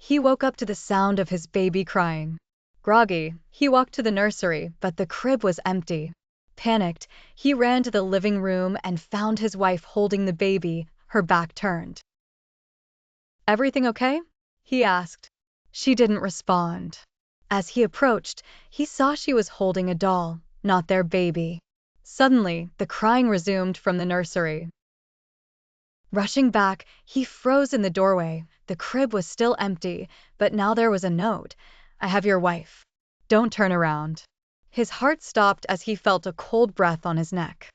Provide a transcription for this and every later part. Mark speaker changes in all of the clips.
Speaker 1: He woke up to the sound of his baby crying. Groggy, he walked to the nursery, but the crib was empty. Panicked, he ran to the living room and found his wife holding the baby, her back turned. "Everything okay?" he asked. She didn't respond. As he approached, he saw she was holding a doll, not their baby. Suddenly, the crying resumed from the nursery. Rushing back, he froze in the doorway. The crib was still empty, but now there was a note. "I have your wife. Don't turn around." His heart stopped as he felt a cold breath on his neck.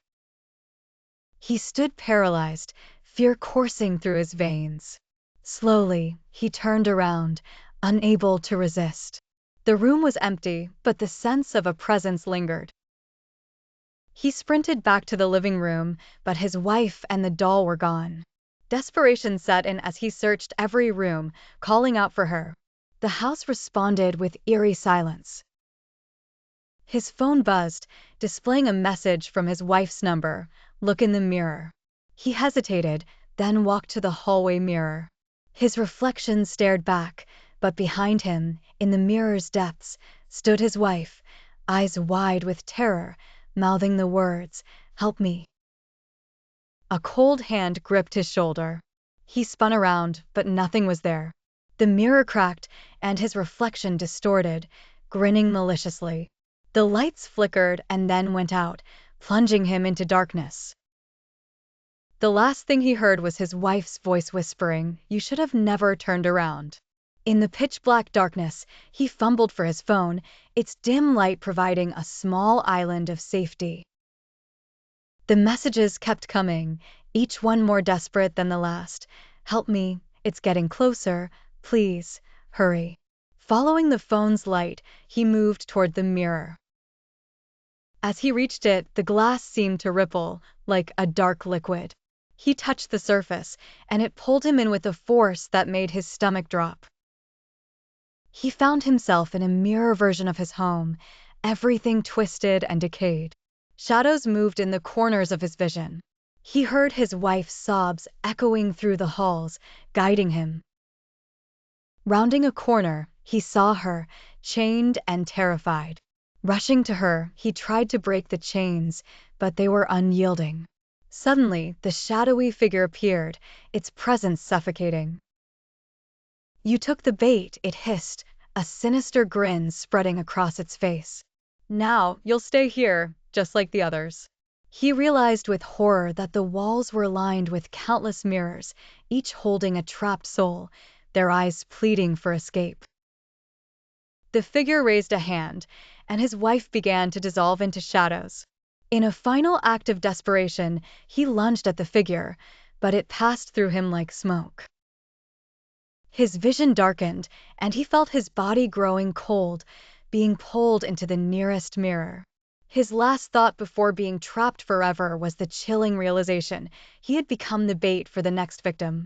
Speaker 1: He stood paralyzed, fear coursing through his veins. Slowly, he turned around, unable to resist. The room was empty, but the sense of a presence lingered. He sprinted back to the living room, but his wife and the doll were gone. Desperation set in as he searched every room, calling out for her. The house responded with eerie silence. His phone buzzed, displaying a message from his wife's number. "Look in the mirror." He hesitated, then walked to the hallway mirror. His reflection stared back, but behind him, in the mirror's depths, stood his wife, eyes wide with terror, mouthing the words, "Help me." A cold hand gripped his shoulder. He spun around, but nothing was there. The mirror cracked, and his reflection distorted, grinning maliciously. The lights flickered and then went out, plunging him into darkness. The last thing he heard was his wife's voice whispering, "You should have never turned around." In the pitch-black darkness, he fumbled for his phone, its dim light providing a small island of safety. The messages kept coming, each one more desperate than the last. "Help me, it's getting closer. Please, hurry." Following the phone's light, he moved toward the mirror. As he reached it, the glass seemed to ripple, like a dark liquid. He touched the surface, and it pulled him in with a force that made his stomach drop. He found himself in a mirror version of his home, everything twisted and decayed. Shadows moved in the corners of his vision. He heard his wife's sobs echoing through the halls, guiding him. Rounding a corner, he saw her, chained and terrified. Rushing to her, he tried to break the chains, but they were unyielding. Suddenly, the shadowy figure appeared, its presence suffocating. "You took the bait," it hissed, a sinister grin spreading across its face. "Now, you'll stay here, just like the others." He realized with horror that the walls were lined with countless mirrors, each holding a trapped soul, their eyes pleading for escape. The figure raised a hand, and his wife began to dissolve into shadows. In a final act of desperation, he lunged at the figure, but it passed through him like smoke. His vision darkened, and he felt his body growing cold, being pulled into the nearest mirror. His last thought before being trapped forever was the chilling realization he had become the bait for the next victim.